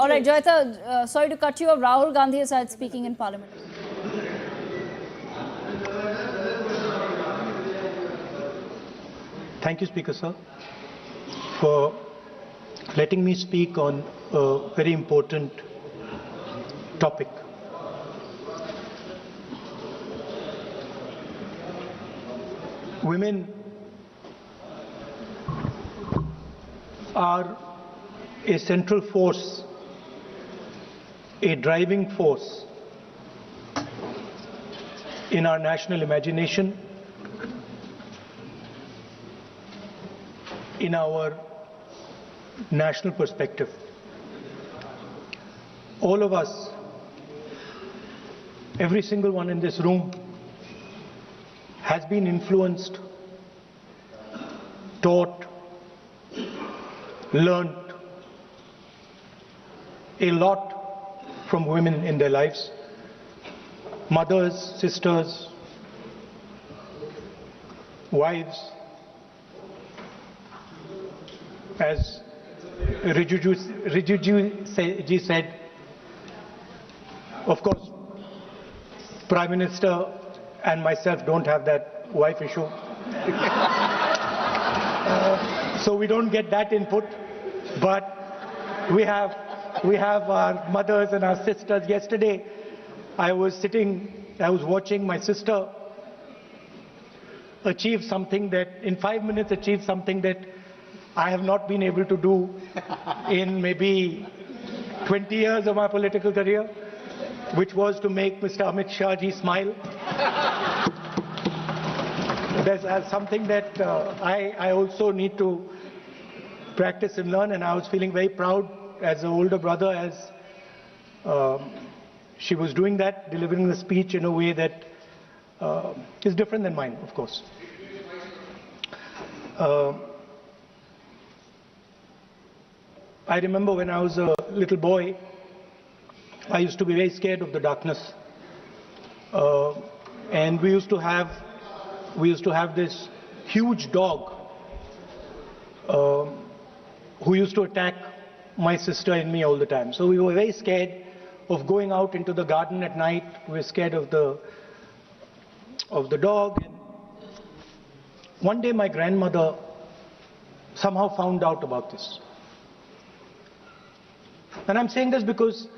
All right, Joyita, sorry to cut you off. Rahul Gandhi has started speaking in Parliament. Thank you, Speaker Sir, for letting me speak on a very important topic. Women are a central force, a driving force in our national imagination, in our national perspective. All of us, every single one in this room, has been influenced, taught, learned a lot from women in their lives. Mothers, sisters, wives. As Rijuji said, of course, Prime Minister and myself don't have that wife issue. So we don't get that input, but we have our mothers and our sisters. Yesterday, I was watching my sister achieve something that, in 5 minutes, achieve something that I have not been able to do in maybe 20 years of my political career, which was to make Mr. Amit Shah ji smile. There's something that I also need to practice and learn, and I was feeling very proud as an older brother as she was doing that, delivering the speech in a way that is different than mine, of course. I remember when I was a little boy, I used to be very scared of the darkness, and we used to have this huge dog who used to attack my sister and me all the time. So we were very scared of going out into the garden at night. We were scared of the dog. And one day my grandmother somehow found out about this. And I'm saying this because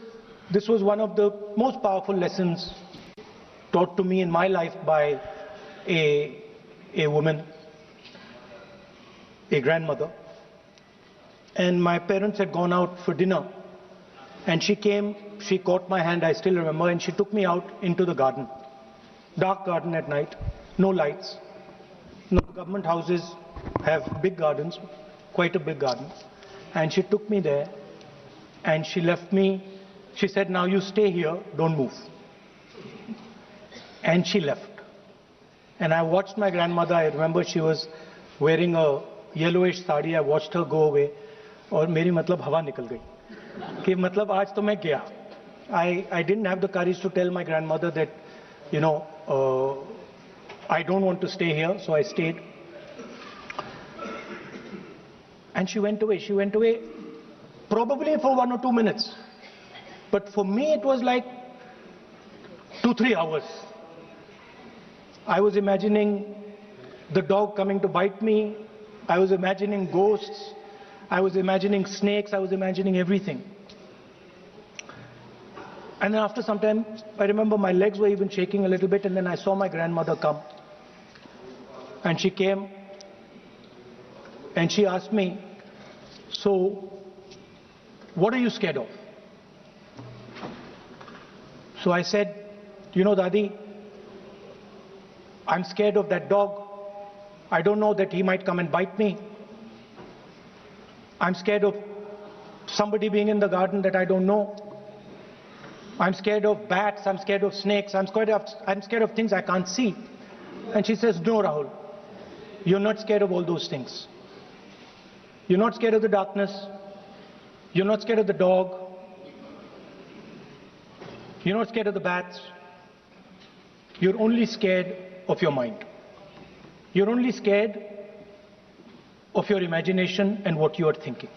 this was one of the most powerful lessons taught to me in my life by a woman, a grandmother. And my parents had gone out for dinner, and she came, she caught my hand, I still remember, and she took me out into the garden. Dark garden at night, no lights. No, government houses have big gardens, quite a big garden. And she took me there, and she left me. She said, now you stay here, don't move. And she left. And I watched my grandmother. I remember she was wearing a yellowish sari. I watched her go away. और मेरी मतलब हवा निकल गई कि मतलब आज तो मैं गया. I didn't have the courage to tell my grandmother that, you know, I don't want to stay here, so I stayed. And she went away. She went away probably for 1 or 2 minutes. But for me it was like 2-3 hours. I was imagining the dog coming to bite me. I was imagining ghosts. I was imagining snakes. I was imagining everything. And then after some time, I remember my legs were even shaking a little bit, and then I saw my grandmother come. And she came and she asked me, so what are you scared of? So I said, you know, Dadi, I'm scared of that dog. I don't know that he might come and bite me. I'm scared of somebody being in the garden that I don't know. I'm scared of bats. I'm scared of snakes. I'm scared of things I can't see. And she says, no, Rahul, you're not scared of all those things. You're not scared of the darkness. You're not scared of the dog. You're not scared of the bats. You're only scared of your mind. You're only scared of your imagination and what you are thinking.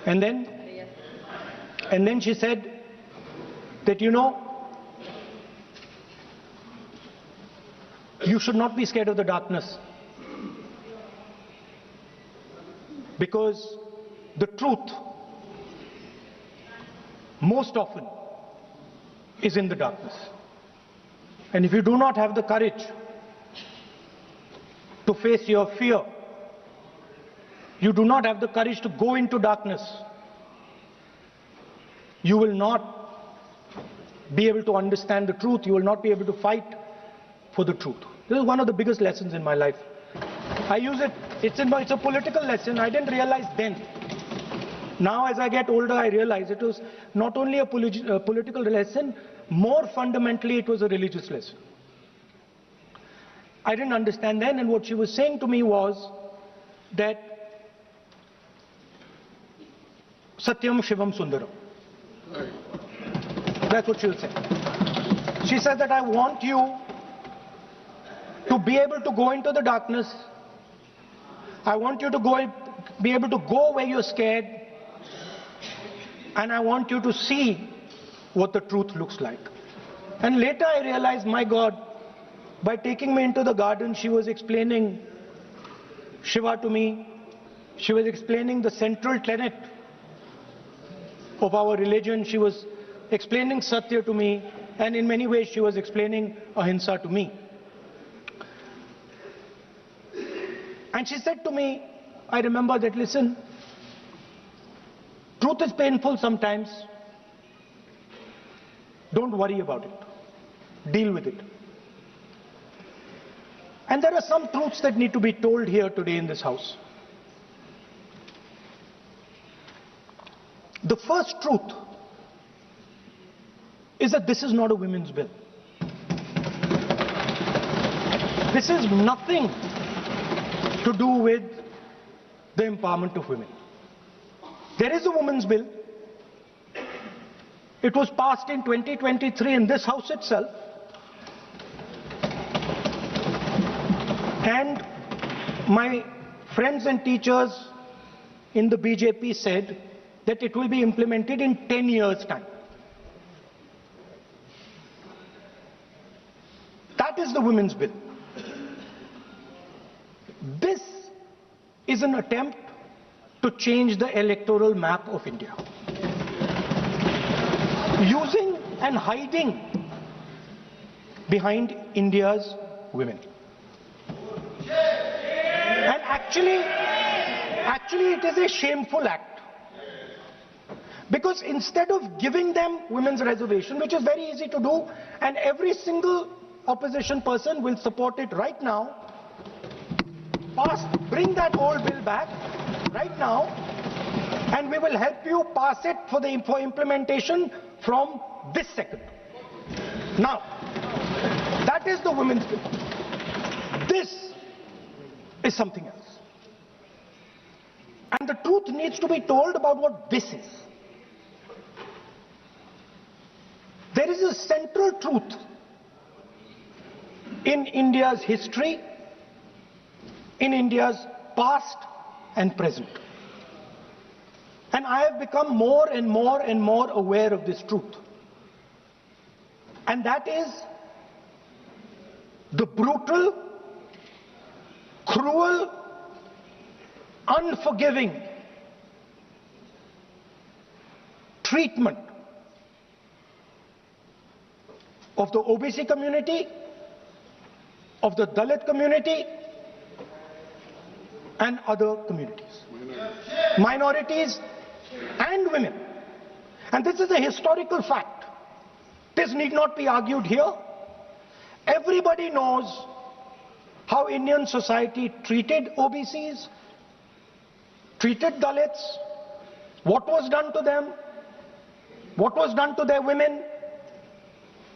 And then she said that, you know, you should not be scared of the darkness, because the truth most often is in the darkness. And if you do not have the courage to face your fear, you do not have the courage to go into darkness, you will not be able to understand the truth, you will not be able to fight for the truth. This is one of the biggest lessons in my life. I use it, it's a political lesson, I didn't realize then. Now as I get older, I realize it was not only a political lesson, more fundamentally it was a religious lesson. I didn't understand then, and what she was saying to me was that Satyam Shivam Sundaram. That's what she was saying. She said that I want you to be able to go into the darkness. I want you to be able to go where you're scared. And I want you to see what the truth looks like. And later I realized, my God, by taking me into the garden, she was explaining Shiva to me. She was explaining the central tenet of our religion. She was explaining Satya to me. And in many ways, she was explaining Ahimsa to me. And she said to me, I remember that, listen, truth is painful sometimes. Don't worry about it. Deal with it. And there are some truths that need to be told here today in this house. The first truth is that this is not a women's bill. This is nothing to do with the empowerment of women. There is a women's bill. It was passed in 2023 in this house itself. And my friends and teachers in the BJP said that it will be implemented in 10 years' time. That is the women's bill. This is an attempt to change the electoral map of India, using and hiding behind India's women. And actually it is a shameful act, because instead of giving them women's reservation, which is very easy to do, and every single opposition person will support it right now, bring that old bill back right now, and we will help you pass it for implementation from this second. Now, that is the women's bill. This is something else. And the truth needs to be told about what this is. There is a central truth in India's history, in India's past and present. And I have become more and more and more aware of this truth. And that is the brutal, cruel, unforgiving treatment of the OBC community, of the Dalit community, and other communities, minorities and women. And this is a historical fact. This need not be argued here. Everybody knows how Indian society treated OBCs, treated Dalits, what was done to them, what was done to their women,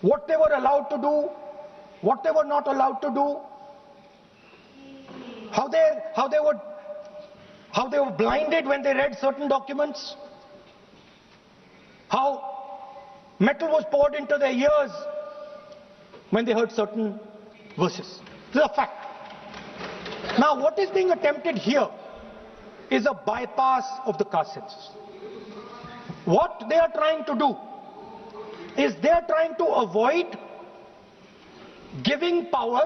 what they were allowed to do, what they were not allowed to do, how they were blinded when they read certain documents, how metal was poured into their ears when they heard certain verses. This is a fact. Now, what is being attempted here is a bypass of the caste census. What they are trying to do is they are trying to avoid giving power,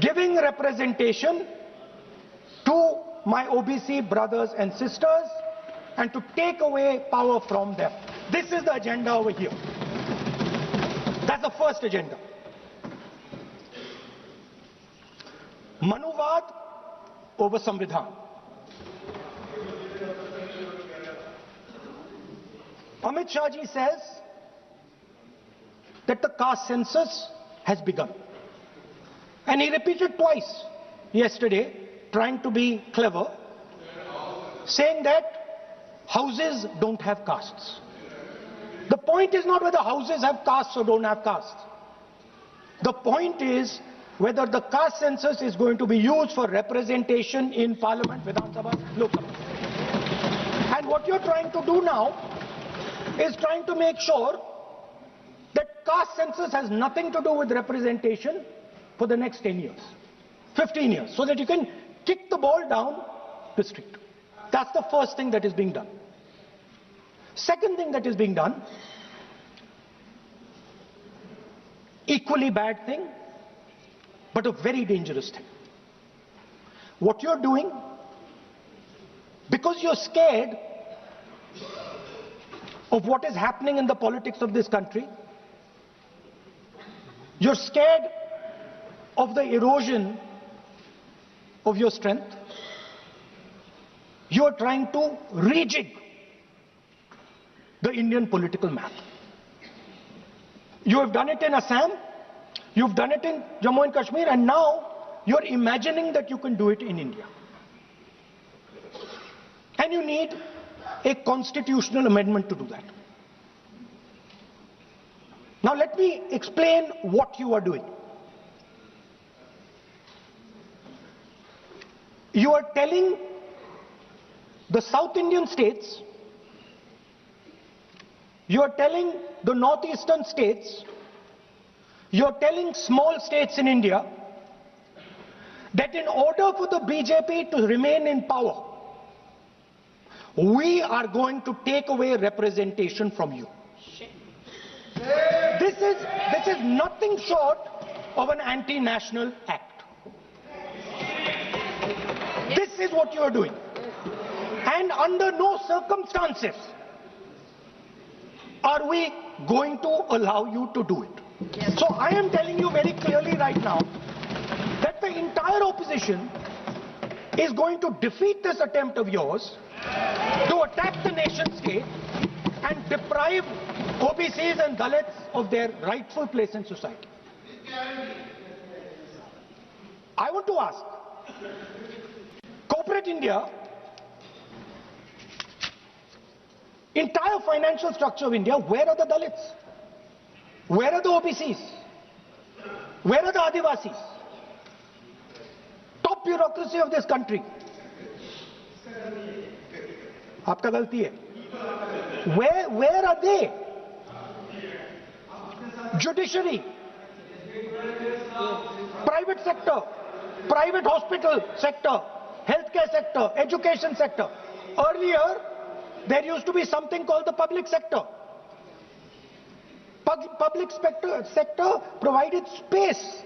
giving representation to my OBC brothers and sisters and to take away power from them. This is the agenda over here. That's the first agenda. Manuvad over Samvidhan. Amit Shah ji says that the caste census has begun. And he repeated twice yesterday, trying to be clever, saying that houses don't have castes. The point is not whether houses have castes or don't have castes. The point is whether the caste census is going to be used for representation in Parliament, Vidhan Sabha, Lok Sabha. And what you're trying to do now is trying to make sure that caste census has nothing to do with representation for the next 10 years, 15 years, so that you can kick the ball down the street. That's the first thing that is being done. Second thing that is being done, equally bad thing, but a very dangerous thing. What you're doing, because you're scared of what is happening in the politics of this country, you're scared of the erosion of your strength, you're trying to rejig the Indian political map. You have done it in Assam, you've done it in Jammu and Kashmir, and now you're imagining that you can do it in India. And you need a constitutional amendment to do that. Now let me explain what you are doing. You are telling the South Indian states, you are telling the northeastern states, you are telling small states in India that in order for the BJP to remain in power, we are going to take away representation from you. This is nothing short of an anti-national act. This is what you are doing. And under no circumstances are we going to allow you to do it. So I am telling you very clearly right now that the entire opposition is going to defeat this attempt of yours to attack the nation state and deprive OBCs and Dalits of their rightful place in society. I want to ask, corporate India, entire financial structure of India, where are the Dalits? Where are the OBCs? Where are the Adivasis? Top bureaucracy of this country. Aapka galti hai. Where are they? Judiciary, private sector, private hospital sector, healthcare sector, education sector. Earlier, there used to be something called the public sector. Public sector provided space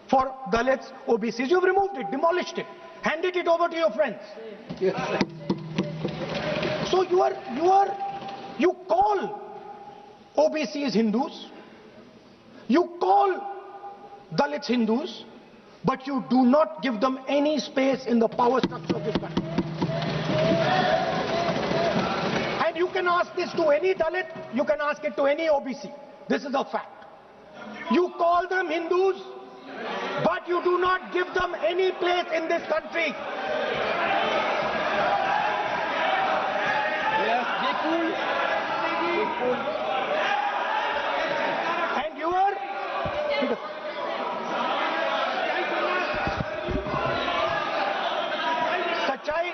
for Dalits, OBCs. You've removed it, demolished it, handed it over to your friends. So you call OBCs Hindus, you call Dalits Hindus, but you do not give them any space in the power structure of this country. And you can ask this to any Dalit, you can ask it to any OBC. This is a fact. You call them Hindus, but you do not give them any place in this country. Yes, be cool. Be cool. And you are...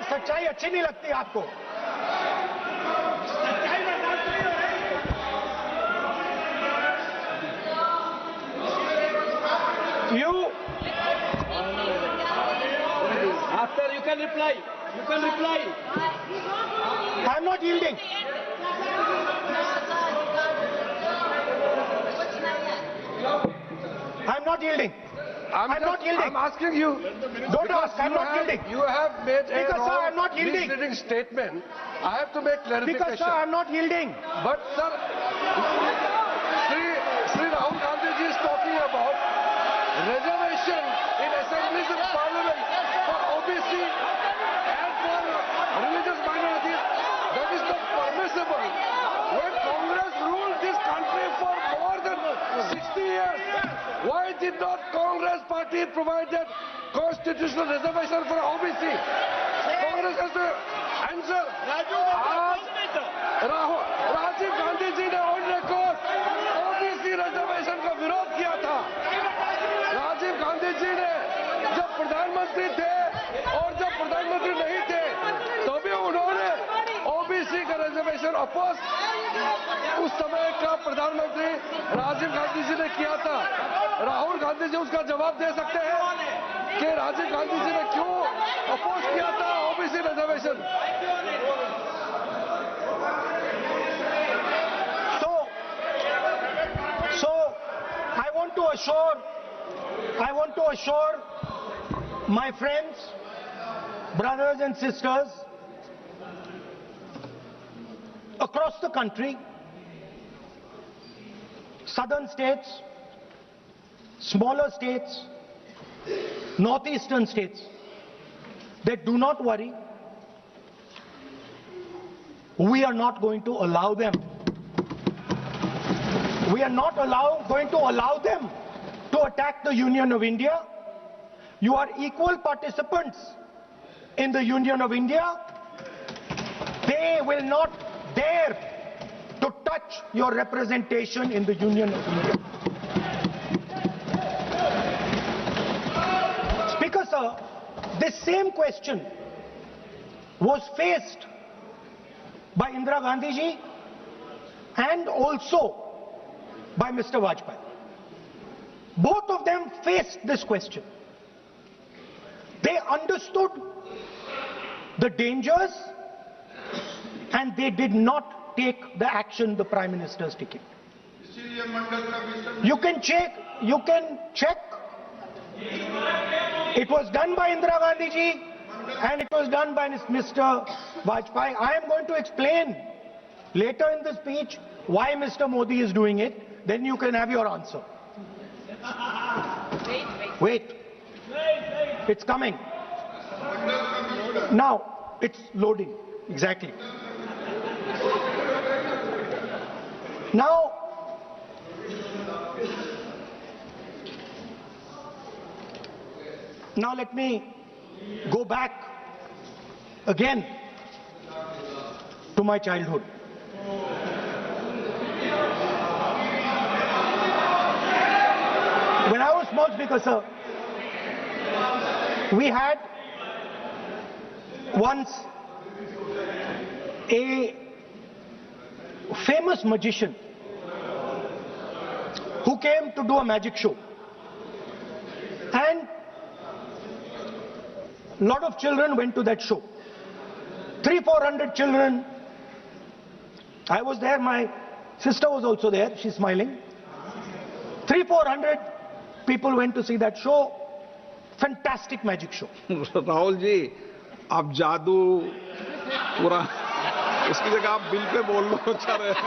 सच्चाई अच्छी नहीं लगती आपको. You After you can reply. You can reply. I'm not yielding. I'm not yielding. I'm not yielding. I'm asking you. Don't ask. I'm not yielding. You have made a Because, sir, wrong, I'm not yielding. misleading statement. I have to make clarification. Because, sir, I'm not yielding. But, sir, Sri Rahul Gandhi ji is talking about reservation in assemblies and parliament for OBC and for religious minorities. That is not permissible. When Congress ruled this country for more than 60 years, why did not Congress party provide that constitutional reservation for OBC? Congress has to answer. Rajiv Gandhi ji ने on record OBC reservation का विरोध किया था। राजीव गांधी जी ने जब प्रधानमंत्री थे और जब प्रधानमंत्री नहीं थे तो भी उन्होंने ओबीसी का रिजर्वेशन अपोज उस समय का प्रधानमंत्री राजीव गांधी जी ने किया था। राहुल गांधी जी उसका जवाब दे सकते हैं कि राजीव गांधी जी ने क्यों अपोज किया था OBC reservation. So I want to assure my friends, brothers and sisters across the country, southern states, smaller states, northeastern states, that do not worry, we are not going to allow them. We are not going to allow them to attack the Union of India. You are equal participants in the Union of India. They will not dare to touch your representation in the Union of India. Speaker, sir, this same question was faced by Indira Gandhi ji and also by Mr. Vajpayee. Both of them faced this question. They understood the dangers and they did not take the action the Prime Minister is taking. You can check. It was done by Indira Gandhi ji and it was done by Mr. Vajpayee. I am going to explain later in the speech why Mr. Modi is doing it. Then you can have your answer. Wait. It's coming. Now, it's loading. Exactly. Now, let me go back again to my childhood. When I was small, Speaker, sir, we had once a famous magician who came to do a magic show. And a lot of children went to that show. 300-400 children. I was there, my sister was also there, she's smiling. 300-400 people went to see that show. Fantastic magic show. Rahul ji, आप जादू पूरा उसकी जगह आप bill pay बोल लो। अच्छा रहेगा।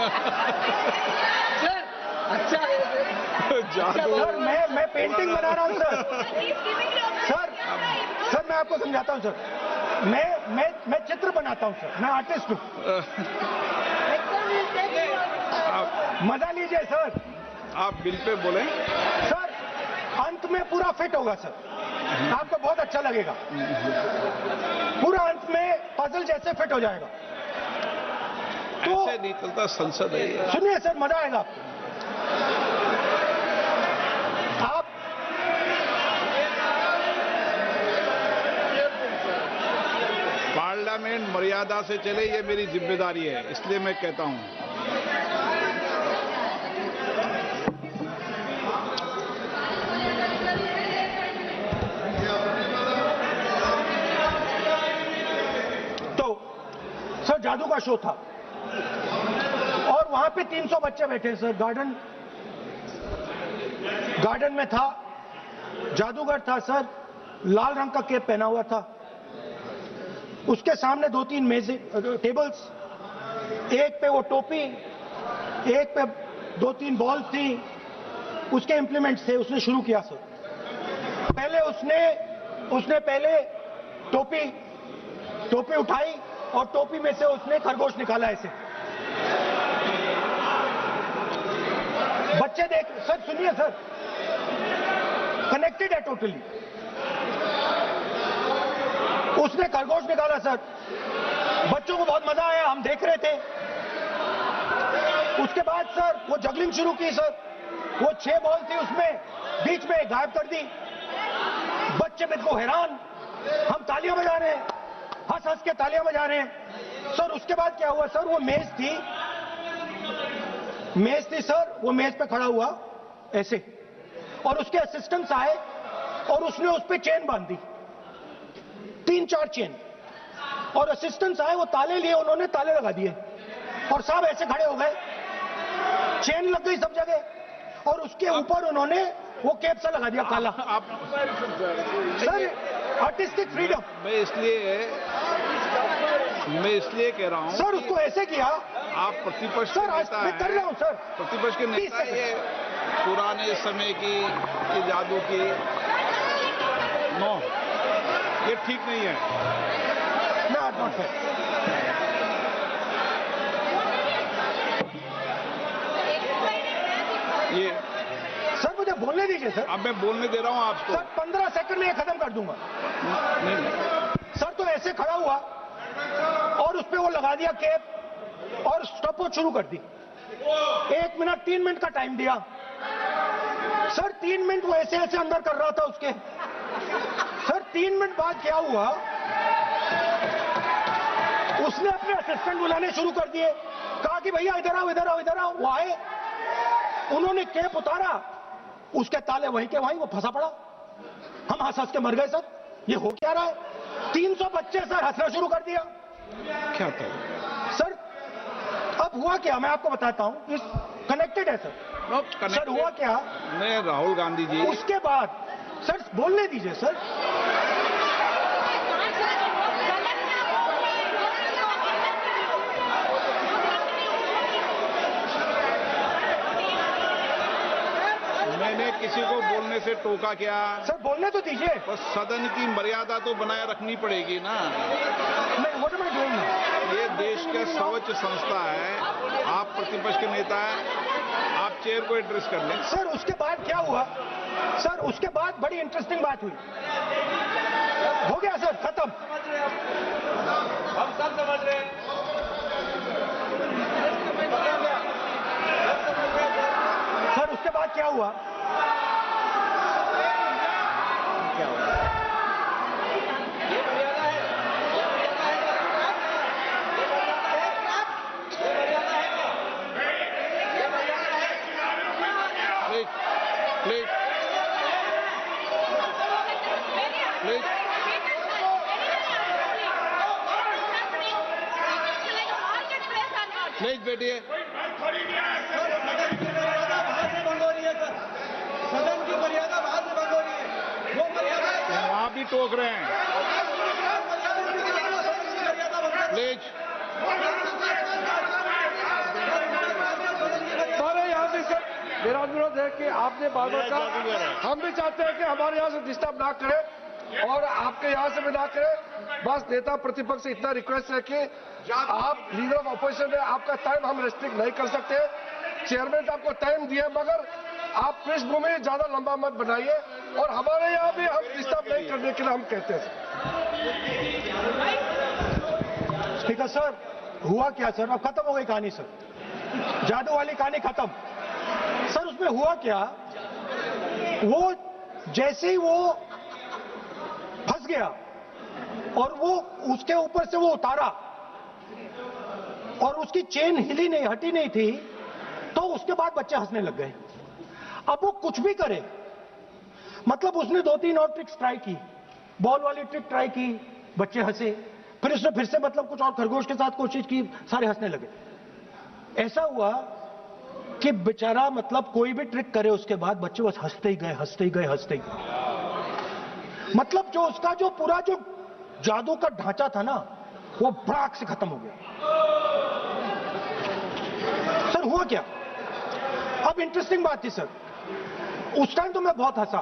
जादू। सर, मैं पेंटिंग बना रहा हूँ सर। सर मैं आपको समझाता हूँ सर। मैं चित्र बनाता हूँ सर। मैं आर्टिस्ट हूँ। मजा लीजिए सर। आप बिल पे बोले। सर अंत में पूरा फिट होगा सर। आपको बहुत अच्छा लगेगा। पूरा अंत में पजल जैसे फिट हो जाएगा। तो ऐसे नहीं चलता, संसद है। सुनिए सर, मजा आएगा आपको। पार्लियामेंट मर्यादा से चले, ये मेरी जिम्मेदारी है, इसलिए मैं कहता हूं। जादू का शो था और वहां पे 300 बच्चे बैठे सर। गार्डन में था, जादूगर था सर, लाल रंग का कैप पहना हुआ था। उसके सामने 2-3 मेजें, टेबल्स, एक पे वो टोपी, एक पे 2-3 बॉल थी, उसके इंप्लीमेंट्स थे। उसने शुरू किया सर। पहले उसने पहले टोपी उठाई और टोपी में से उसने खरगोश निकाला ऐसे। बच्चे देख, सर सुनिए सर, कनेक्टेड है टोटली। उसने खरगोश निकाला सर, बच्चों को बहुत मजा आया, हम देख रहे थे। उसके बाद सर वो जगलिंग शुरू की सर। वो 6 बॉल थी, उसमें बीच में गायब कर दी। बच्चे बिल्कुल हैरान, हम तालियां बजा रहे हैं, हंस हंस के तालियां बजा रहे हैं सर। उसके बाद क्या हुआ सर, वो मेज थी सर, वो मेज पे खड़ा हुआ ऐसे, और उसके असिस्टेंट्स आए और उसने उस पे चेन बांध दी, 3-4 चेन। और असिस्टेंट्स आए, वो ताले लिए, उन्होंने ताले लगा दिए और सब ऐसे खड़े हो गए। चेन लग गई सब जगह और उसके ऊपर उन्होंने वो कैप सा लगा दिया काला। Sir artistic freedom. मैं इसलिए कह रहा हूं सर, उसको ऐसे किया। आप प्रतिपक्ष सर के नेता मैं कर रहा हूं सर। प्रतिपक्ष के नेता, ये पुराने समय की ये जादू की नो, ये ठीक नहीं है। Not fair. ये सर मुझे बोलने दीजिए सर। अब मैं बोलने दे रहा हूं आपको। सर 15 सेकंड में ये खत्म कर दूंगा। नहीं। सर तो ऐसे खड़ा हुआ और उस पे वो लगा दिया कैप और स्टॉपवॉच शुरू कर दी। 1 मिनट 3 मिनट का टाइम दिया सर। 3 मिनट वो ऐसे ऐसे अंदर कर रहा था उसके। सर 3 मिनट बाद क्या हुआ, उसने अपने असिस्टेंट बुलाने शुरू कर दिए, कहा कि भैया इधर आओ इधर आओ इधर आओ। वो आए, उन्होंने कैप उतारा, उसके ताले वहीं के वहीं, वो फंसा पड़ा। हम हंस हंस के मर गए सर। ये हो क्या रहा है? 300 बच्चे सर हंसना शुरू कर दिया। क्या था सर? अब हुआ क्या मैं आपको बताता हूं, कनेक्टेड है सर। सर हुआ क्या, मैं राहुल गांधी जी, उसके बाद सर बोलने दीजिए सर। मैंने किसी को बोलने से टोका क्या? सर बोलने तो दीजिए। बस सदन की मर्यादा तो बनाए रखनी पड़ेगी ना। What am I doing? ये देश का सर्वोच्च संस्था है, आप प्रतिपक्ष के नेता हैं, आप चेयर को एड्रेस कर लें। सर उसके बाद क्या हुआ सर, उसके बाद बड़ी इंटरेस्टिंग बात हुई। हो गया सर, खत्म। हम सब समझ रहे हैं। सर उसके बाद क्या हुआ, प्लीज बैठिए। सदन की मर्यादा बाहर से भंग हो रही है, वो मर्यादा वहां भी टोक रहे हैं। प्लीज सारे यहाँ से सर, मेरा अनुरोध है कि आपने बार बार कहा, हम भी चाहते हैं कि हमारे यहाँ से डिस्टर्ब ना करें और आपके यहाँ से भी ना करें। बस नेता प्रतिपक्ष से इतना रिक्वेस्ट है कि आप लीडर ऑफ अपोजिशन है, आपका टाइम हम रेस्ट्रिक्ट नहीं कर सकते। चेयरमैन आपको टाइम दिया, मगर आप पृष्ठभूमि ज्यादा लंबा मत बनाइए और हमारे यहाँ भी हम डिस्टर्ब नहीं करने के लिए हम कहते हैं। स्पीकर सर हुआ क्या सर, अब खत्म हो गई कहानी सर, जादू वाली कहानी खत्म। सर उसमें हुआ क्या, वो जैसे ही वो फंस गया और वो उसके ऊपर से वो उतारा और उसकी चेन हिली नहीं, हटी नहीं थी, तो उसके बाद बच्चे हंसने लग गए। अब वो कुछ भी करे, मतलब उसने 2-3 और ट्रिक्स ट्राई की, बॉल वाली ट्रिक ट्राई की, बच्चे हंसे, फिर उसने फिर से मतलब कुछ और खरगोश के साथ कोशिश की, सारे हंसने लगे। ऐसा हुआ कि बेचारा मतलब कोई भी ट्रिक करे उसके बाद बच्चे बस हंसते ही गए, हंसते ही गए, हंसते ही गए। मतलब जो उसका जो पूरा जो जादू का ढांचा था ना, वो भड़ाक से खत्म हो गया। सर हुआ क्या? अब इंटरेस्टिंग बात थी सर, उस टाइम तो मैं बहुत हंसा,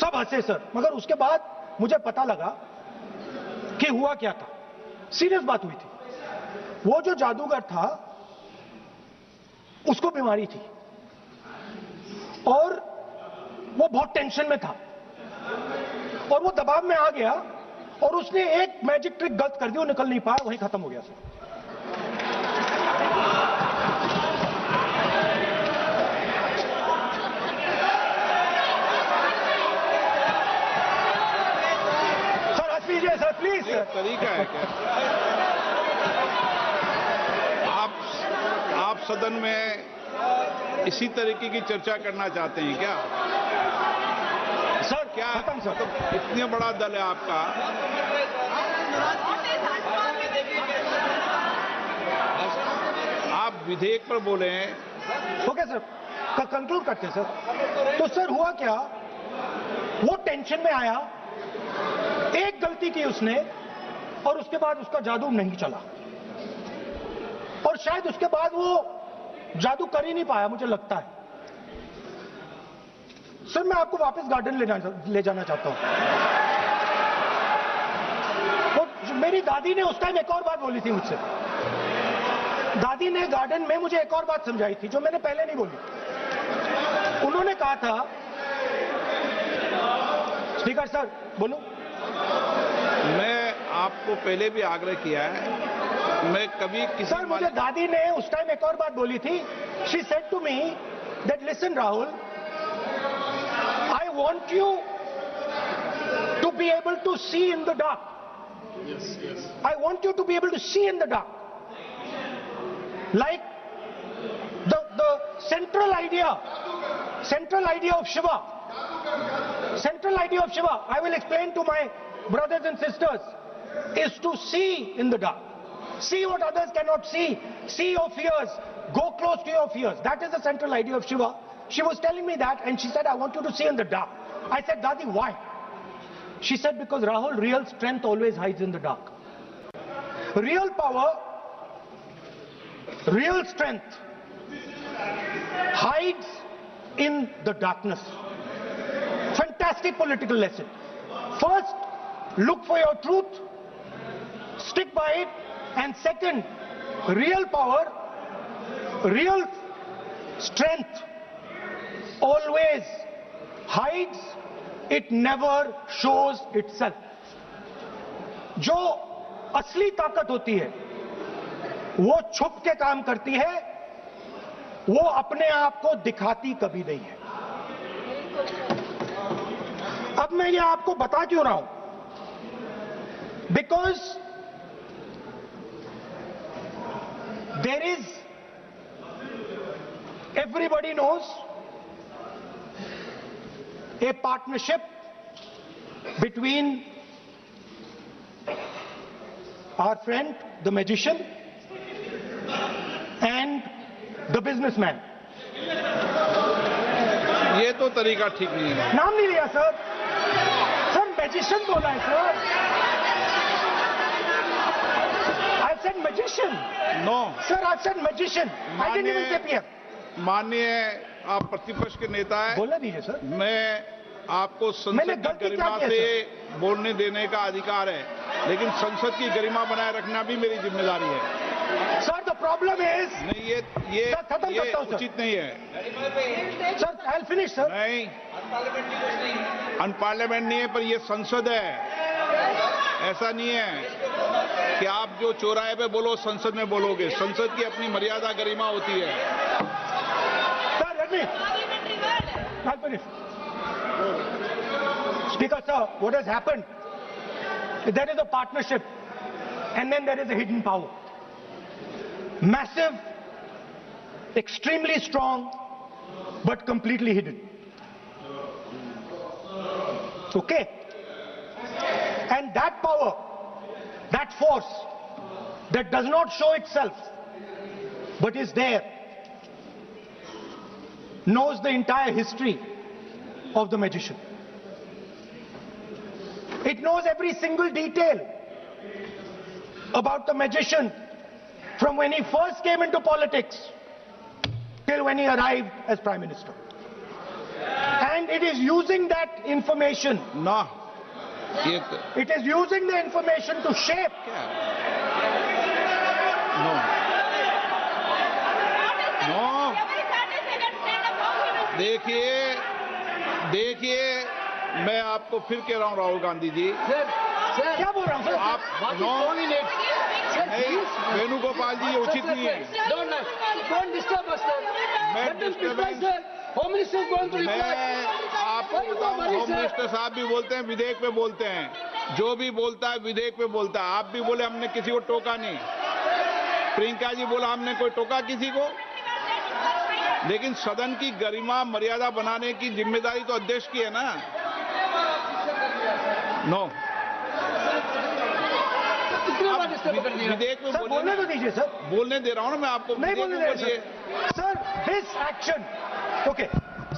सब हंसे सर, मगर उसके बाद मुझे पता लगा कि हुआ क्या था। सीरियस बात हुई थी। वो जो जादूगर था उसको बीमारी थी और वो बहुत टेंशन में था और वो दबाव में आ गया और उसने एक मैजिक ट्रिक गलत कर दी, वो निकल नहीं पाया, वहीं खत्म हो गया सर। सर हंस लीजिए सर, प्लीज सर। तरीका है क्या? आप सदन में इसी तरीके की चर्चा करना चाहते हैं क्या? सर क्या खत्म सर। मतलब इतना बड़ा दल है आपका, आप विधेयक पर बोले हैं। ओके सर, कंक्लूड करते हैं सर। तो सर हुआ क्या, वो टेंशन में आया, एक गलती की उसने और उसके बाद उसका जादू नहीं चला और शायद उसके बाद वो जादू कर ही नहीं पाया, मुझे लगता है। सर मैं आपको वापस गार्डन ले जाना चाहता हूं। तो मेरी दादी ने उस टाइम एक और बात बोली थी मुझसे। दादी ने गार्डन में मुझे एक और बात समझाई थी जो मैंने पहले नहीं बोली। उन्होंने कहा था, स्पीकर सर बोलो। मैं आपको पहले भी आग्रह किया है, मैं कभी किसी सर मुझे दादी ने उस टाइम एक और बात बोली थी। She said to me that listen Rahul, I want you to be able to see in the dark. Yes. I want you to be able to see in the dark. Like the central idea of Shiva. Central idea of Shiva, I will explain to my brothers and sisters, is to see in the dark. See what others cannot see. See your fears. Go close to your fears. That is the central idea of Shiva. She was telling me that and she said, I want you to see in the dark. I said, Dadi, why? She said, because Rahul, real strength always hides in the dark. Real power, real strength hides in the darkness. Fantastic political lesson. First, look for your truth, stick by it, and second, real power, real strength always hides, it never shows itself. जो असली ताकत होती है वो छुप के काम करती है, वो अपने आप को दिखाती कभी नहीं है। अब मैं ये आपको बता क्यों रहा हूं? Because there is, everybody knows, a partnership between our friend, the magician, and the businessman. ये तो तरीका ठीक नहीं है। नाम नहीं लिया सर, सर मैजिशियन बोला है sir. I said magician. No. Sir, I said magician. I didn't even say PM. माननीय आप प्रतिपक्ष के नेता हैं, बोलने दीजिए सर। मैं आपको संसद की गरिमा से बोलने देने का अधिकार है, लेकिन संसद की गरिमा बनाए रखना भी मेरी जिम्मेदारी है। सर द प्रॉब्लम इज, नहीं ये उचित नहीं है। Sir I will finish sir. नहीं, अनपार्लियामेंट नहीं है, पर ये संसद है। ऐसा नहीं है कि आप जो चौराहे पे बोलो संसद में बोलोगे। संसद की अपनी मर्यादा गरिमा होती है। Sir let me, I'll finish. Speaker sir, what has happened? There is a partnership and then there is a hidden power. Massive, extremely strong, but completely hidden. Okay? And that power that force that does not show itself but is there, knows the entire history of the magician. It knows every single detail about the magician from when he first came into politics till when he arrived as Prime Minister. And it is using that information. No. It is using the information to shape. No. No. देखिए, मैं आपको फिर कह रहा हूं राहुल गांधी जी। क्या बोल रहा हूं सर? आप नहीं, वेणुगोपाल जी ये उचित नहीं है। मैं आपको बताऊं, होम मिनिस्टर साहब भी बोलते हैं, विधेयक पे बोलते हैं, जो भी बोलता है विधेयक पे बोलता है। आप भी बोले हमने किसी को टोका नहीं, प्रियंका जी बोला हमने कोई टोका किसी को, लेकिन सदन की गरिमा मर्यादा बनाने की जिम्मेदारी तो अध्यक्ष की है ना। नो, विधेयक में बोलने तो दीजिए सर। बोलने दे रहा हूं ना मैं आपको। नहीं बोलने दे रहा sir. This action, okay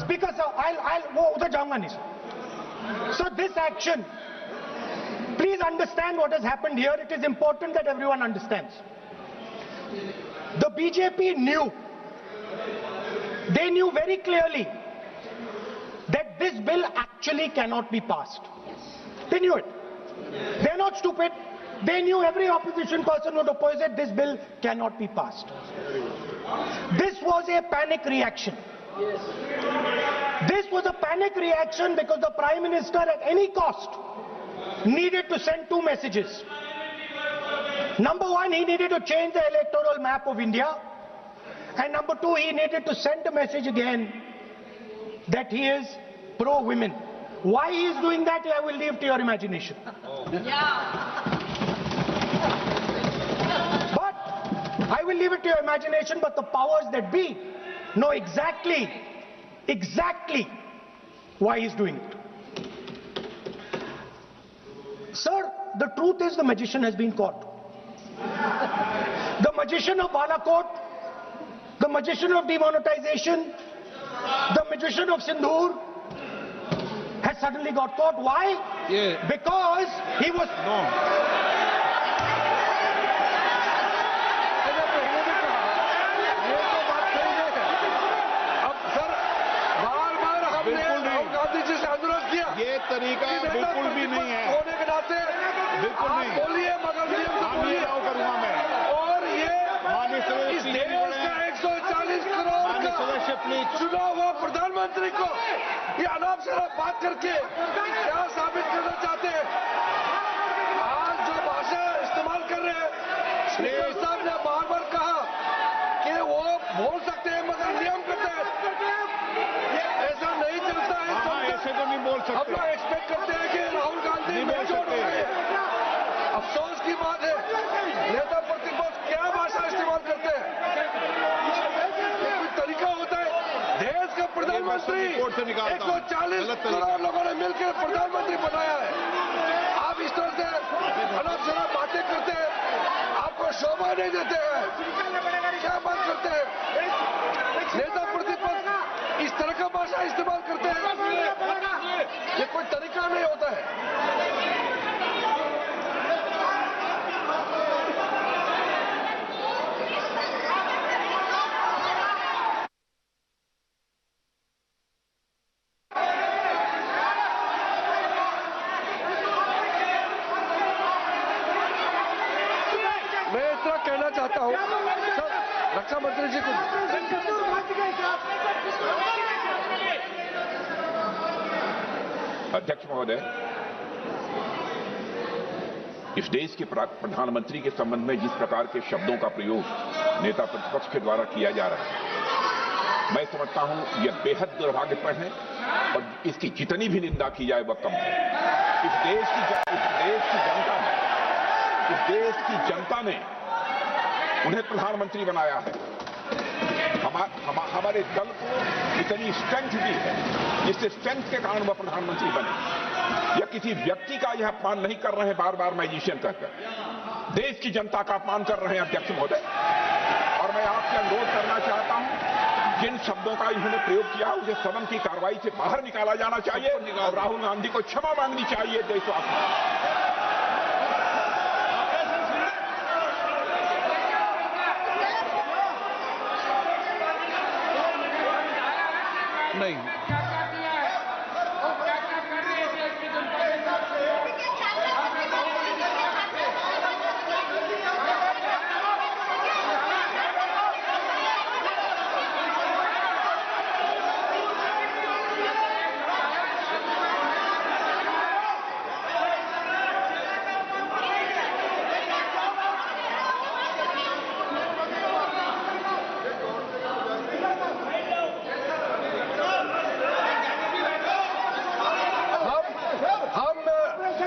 speaker साहब, वो उधर जाऊंगा नहीं sir. So this action, please understand what has happened here. It is important that everyone understands. The BJP knew, they knew very clearly that this bill actually cannot be passed. They knew it. They are not stupid. They knew every opposition person would oppose it. This bill cannot be passed. This was a panic reaction. This was a panic reaction because the Prime Minister at any cost needed to send two messages. Number one, he needed to change the electoral map of India. And number two, he needed to send a message again that he is pro-women. Why he is doing that, I will leave to your imagination. But I will leave it to your imagination, but the powers that be know exactly why he is doing it. Sir, the truth is the magician has been caught. The magician of Balakot, the magician of demonetization, the magician of Sindhur has suddenly got caught. Why? Yeah. Because he was... No. ये तरीका बिल्कुल भी नहीं है। होने के नाते बिल्कुल नहीं बोलिए, मगर नियम से बोलिए। करूंगा मैं। और ये माननीय इस देश का 140 करोड़ का चुना हुआ प्रधानमंत्री को ये अनाप शनाप बात करके क्या साबित करना चाहते हैं? आज जो भाषा इस्तेमाल कर रहे हैं, स्पीकर साहब ने बार-बार कहा कि वो बोल सकते हैं मगर नियम करते हैं। ऐसा नहीं चलता है। ऐसे तो नहीं बोल सकते। हम लोग एक्सपेक्ट करते हैं कि राहुल गांधी मैच्योर हो गए। अफसोस की बात है, नेता प्रतिपक्ष क्या भाषा इस्तेमाल करते हैं। कोई तरीका होता है। देश का प्रधानमंत्री 140 करोड़ लोगों ने मिलकर प्रधानमंत्री बनाया है। आप इस तरह से अनाप शनाप बातें करते हैं, आपको शोभा नहीं देते हैं। क्या बात करते हैं? नेता प्रतिपक्ष इस तरह का भाषा इस्तेमाल करते हैं। ये कोई तरीका नहीं होता है। मैं इतना कहना चाहता हूं, सर रक्षा मंत्री जी को अध्यक्ष महोदय, इस देश के प्रधानमंत्री के संबंध में जिस प्रकार के शब्दों का प्रयोग नेता प्रतिपक्ष के द्वारा किया जा रहा है, मैं समझता हूं यह बेहद दुर्भाग्यपूर्ण है और इसकी जितनी भी निंदा की जाए वह कम है। इस देश की जनता ने उन्हें प्रधानमंत्री बनाया है। हमारे दल को इतनी स्ट्रेंथ दी है, जिससे स्ट्रेंथ के कारण वह प्रधानमंत्री बने। या किसी व्यक्ति का यह अपमान नहीं कर रहे हैं बार बार मैजिशियन कहकर, देश की जनता का अपमान कर रहे हैं अध्यक्ष महोदय। और मैं आपसे अनुरोध करना चाहता हूं, जिन शब्दों का इन्होंने प्रयोग किया उसे सदन की कार्रवाई से बाहर निकाला जाना चाहिए और राहुल गांधी को क्षमा मांगनी चाहिए देशवासियों। नहीं,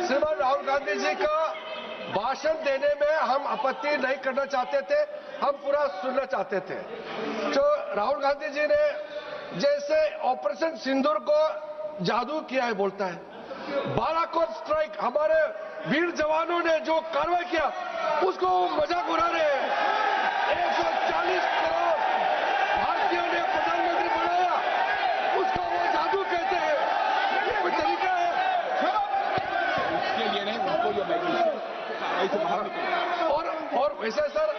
श्रीमान राहुल गांधी जी का भाषण देने में हम आपत्ति नहीं करना चाहते थे, हम पूरा सुनना चाहते थे। जो राहुल गांधी जी ने जैसे ऑपरेशन सिंदूर को जादू किया है बोलता है, बालाकोट स्ट्राइक हमारे वीर जवानों ने जो कार्रवाई किया उसको मजाक उड़ा रहे हैं। 140 करोड़ भारतीयों ने प्रधानमंत्री बनाया, उसको वो जादू कहते हैं। ये कोई तरीका है? और वैसे सर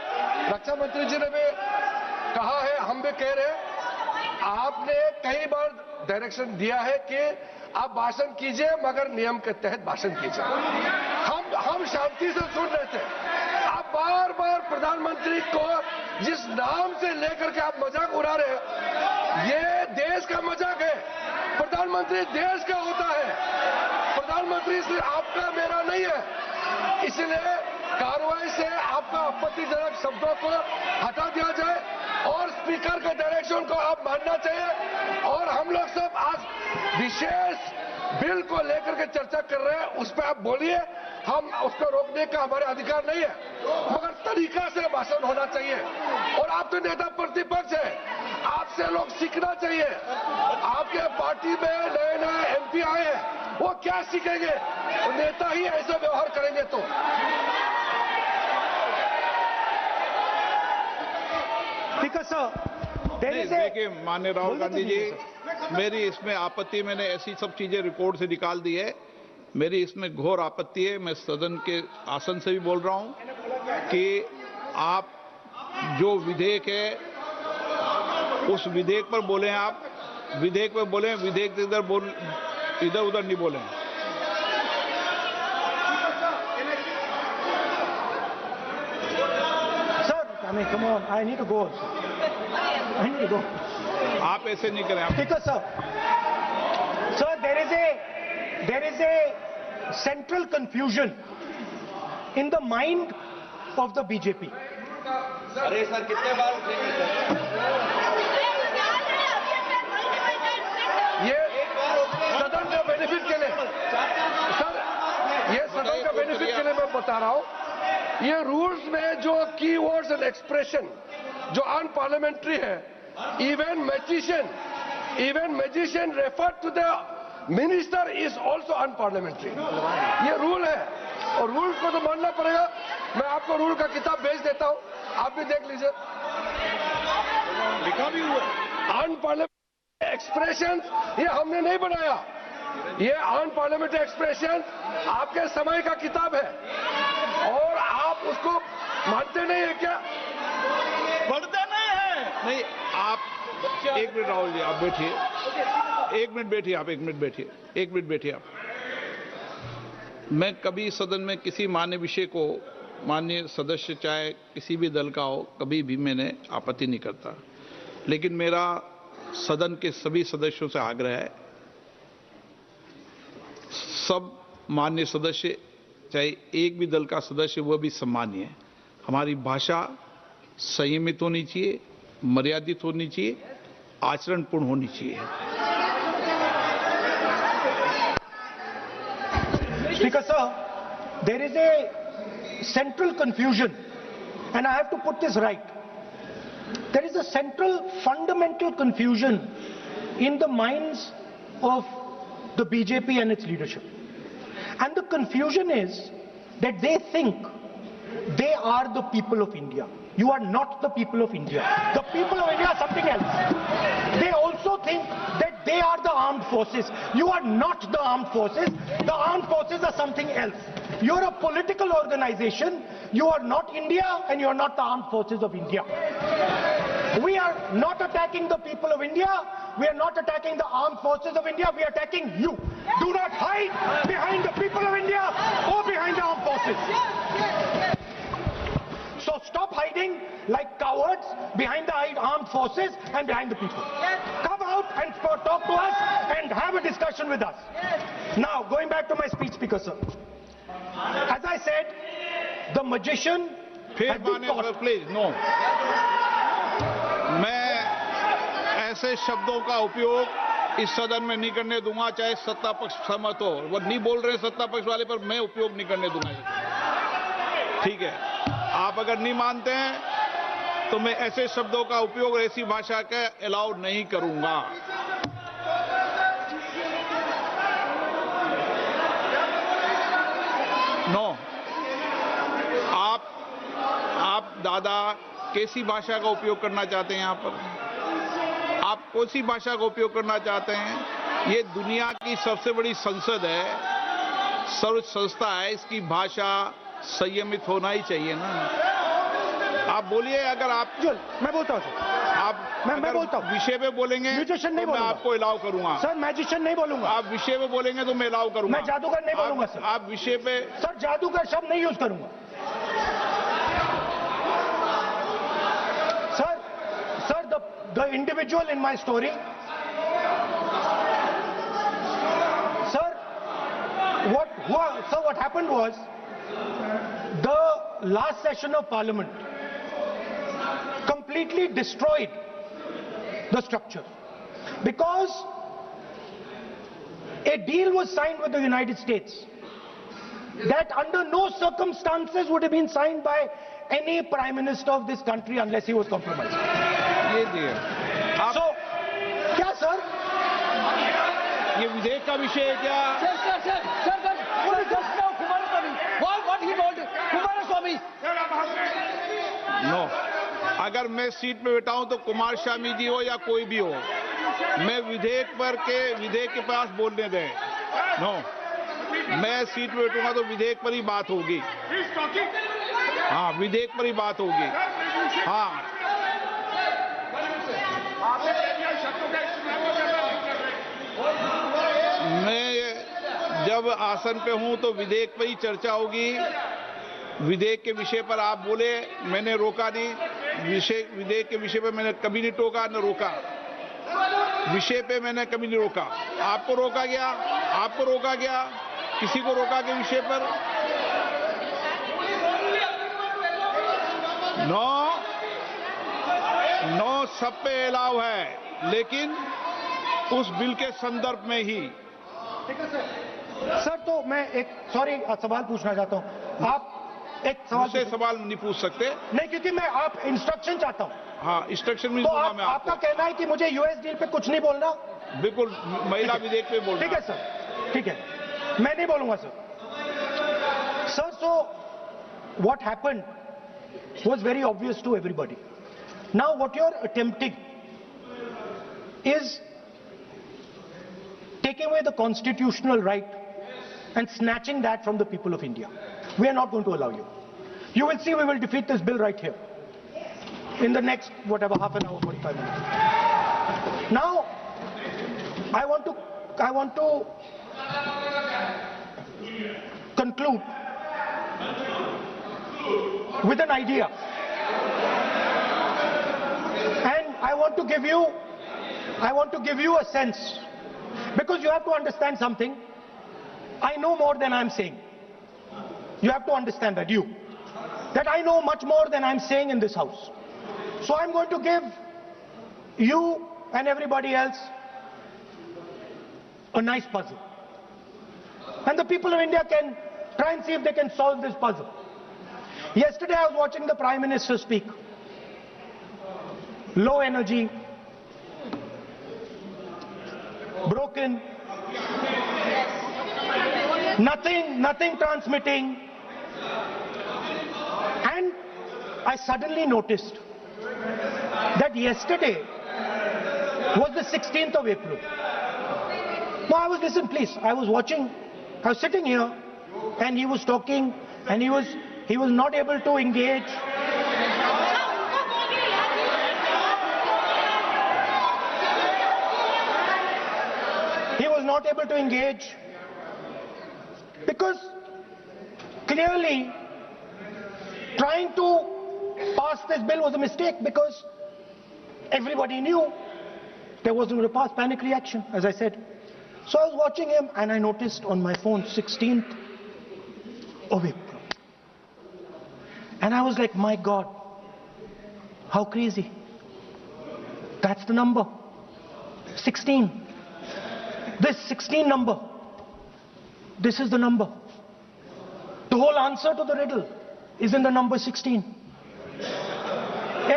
रक्षा मंत्री जी ने भी कहा है, हम भी कह रहे हैं, आपने कई बार डायरेक्शन दिया है कि आप भाषण कीजिए मगर नियम के तहत भाषण कीजिए। हम शांति से सुन रहे थे, आप बार बार प्रधानमंत्री को जिस नाम से लेकर के आप मजाक उड़ा रहे हैं, ये देश का मजाक है। प्रधानमंत्री देश का होता है, प्रधानमंत्री सिर्फ आपका मेरा नहीं है। इसलिए कार्रवाई से आपका आपत्तिजनक शब्दों को हटा दिया जाए और स्पीकर के डायरेक्शन को आप मानना चाहिए। और हम लोग सब आज विशेष बिल को लेकर के चर्चा कर रहे हैं, उस पर आप बोलिए, हम उसको रोकने का हमारे अधिकार नहीं है, मगर तरीका से भाषण होना चाहिए। और आप तो नेता प्रतिपक्ष है, आपसे लोग सीखना चाहिए। आपके पार्टी में नए नए एमपी आए हैं, वो क्या सीखेंगे? वो नेता ही ऐसा व्यवहार करेंगे तो। देखिए माननीय राहुल गांधी जी, मेरी इसमें आपत्ति, मैंने ऐसी सब चीजें रिकॉर्ड से निकाल दी है, मेरी इसमें घोर आपत्ति है। मैं सदन के आसन से भी बोल रहा हूं कि आप जो विधेयक है उस विधेयक पर बोले, आप विधेयक पर बोले, विधेयक इधर उधर नहीं बोले। I mean, come on, I need to go. I need to go. आप ऐसे नहीं करें। Because, sir, there is a central confusion in the mind of the BJP. अरे सर कितने बार उठेंगे सर? ये सदन के बेनिफिट के लिए सर, ये सदन का बेनिफिट के लिए मैं बता रहा हूं, ये रूल्स में जो कीवर्ड्स एंड एक्सप्रेशन जो अनपार्लियामेंट्री है, even magician refer to the minister is also unparliamentary. ये रूल है और रूल को तो मानना पड़ेगा। मैं आपको रूल का किताब भेज देता हूं, आप भी देख लीजिए। लिखा भी हुआ अनपार्लियामेंट्री एक्सप्रेशन ये हमने नहीं बनाया, ये अनपार्लियामेंट्री एक्सप्रेशन आपके समय का किताब है और आप उसको मानते नहीं है क्या? पढ़ते नहीं है। नहीं, आप एक मिनट राहुल जी, आप बैठिए, एक मिनट बैठिए, आप एक मिनट बैठिए आप। मैं कभी सदन में किसी मान्य विषय को, माननीय सदस्य चाहे किसी भी दल का हो, कभी भी मैंने आपत्ति नहीं करता, लेकिन मेरा सदन के सभी सदस्यों से आग्रह है, सब माननीय सदस्य चाहे एक भी दल का सदस्य वह भी सम्मानीय है। हमारी भाषा संयमित होनी चाहिए, मर्यादित होनी चाहिए, आचरणपूर्ण होनी चाहिए। Speaker sir, there is a central confusion and I have to put this right. There is a central fundamental confusion in the minds of the BJP and its leadership. And the confusion is that they think they are the people of India. You are not the people of India. The people of India are something else. They also think that they are the armed forces. You are not the armed forces. The armed forces are something else. You are a political organization. You are not India and you are not the armed forces of India. We are not attacking the people of India. We are not attacking the armed forces of India. We are attacking you. Do not hide behind the people of India or behind the armed forces. So stop hiding like cowards behind the armed forces and behind the people. Come out and talk to us and have a discussion with us. Now, going back to my speech, Speaker sir. As I said, the magician has been caught. Please, no. मैं ऐसे शब्दों का उपयोग इस सदन में नहीं करने दूंगा, चाहे सत्ता पक्ष सहमत हो। वो नहीं बोल रहे सत्ता पक्ष वाले, पर मैं उपयोग नहीं करने दूंगा। ठीक है, आप अगर नहीं मानते हैं तो मैं ऐसे शब्दों का उपयोग, ऐसी भाषा का अलाउ नहीं करूंगा। नो, आप दादा कैसी भाषा का उपयोग करना चाहते हैं? यहाँ पर आप कौन सी भाषा का उपयोग करना चाहते हैं? ये दुनिया की सबसे बड़ी संसद है, सर्वोच्च संस्था है, इसकी भाषा संयमित होना ही चाहिए ना। आप बोलिए, अगर आप मैं बोलता हूँ आप मैं बोलता हूँ विषय पे बोलेंगे म्यूजिशियन नहीं तो मैं बोलूंगा। आपको अलाउ करूंगा। सर मैजिशियन नहीं बोलूंगा। आप विषय पे बोलेंगे तो मैं अलाउ करूंगा। मैं जादूगर नहीं बोलूंगा सर। आप विषय पे सर जादूगर शब्द नहीं यूज करूंगा। Sir, the individual in my story, sir, what happened was, the last session of Parliament completely destroyed the structure, because a deal was signed with the United States that under no circumstances would have been signed by any prime minister of this country unless he was compromised. ये दिए आप, So, क्या sir? ये विधेयक का विषय है क्या? नो, अगर मैं सीट पे बैठा हूं तो कुमार स्वामी जी हो या कोई भी हो, मैं विधेयक के पास बोलने दें। नो, मैं सीट पे बैठूंगा तो विधेयक पर ही बात होगी। हाँ, विधेयक पर ही बात होगी। हाँ, मैं जब आसन पे हूं तो विधेयक पर ही चर्चा होगी। विधेयक के विषय पर आप बोले, मैंने रोका नहीं। विधेयक के विषय पर मैंने कभी नहीं टोका न रोका। विषय पे मैंने कभी नहीं रोका। आपको रोका गया, किसी को रोका के विषय पर? नो, सब पे अलाउ है, लेकिन उस बिल के संदर्भ में ही। सर, तो मैं एक सवाल पूछना चाहता हूं। आप एक सवाल नहीं पूछ सकते। नहीं, क्योंकि मैं आप इंस्ट्रक्शन चाहता हूं। हाँ, इंस्ट्रक्शन मिल तो दूंगा मैं आपको। आपका कहना है कि मुझे यूएस डील पे कुछ नहीं बोलना? बिल्कुल, महिला विधेयक पे बोलना। ठीक है सर, ठीक है, मैं नहीं बोलूंगा sir. Sir, so what happened was very obvious to everybody. Now what you're attempting is taking away the constitutional right and snatching that from the people of India. We are not going to allow you. You will see, we will defeat this bill right here in the next, whatever, half an hour, 45 minutes. Now, I want to conclude with an idea, and I want to give you a sense, because you have to understand something. I know more than I'm saying. You have to understand that I know much more than I'm saying in this house. So I'm going to give you and everybody else a nice puzzle, and the people of India can try and see if they can solve this puzzle. Yesterday I was watching the Prime Minister speak. Low energy, broken. Nothing transmitting. And I suddenly noticed that yesterday was the 16th of April. No, listen please, I was watching, I was sitting here and he was talking and he was not able to engage. He was not able to engage because clearly trying to pass this bill was a mistake because everybody knew there wasn't going to pass. Panic reaction, as I said. So I was watching him and I noticed on my phone 16th of April. And I was like, my God, how crazy. That's the number. 16. This 16 number. This is the number. The whole answer to the riddle is in the number 16.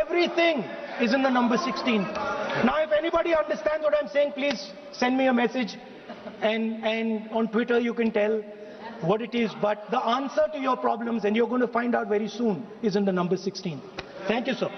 Everything is in the number 16. Now if anybody understands what I'm saying, please send me a message and on Twitter you can tell what it is. But the answer to your problems, and you're going to find out very soon, is in the number 16. Thank you, sir.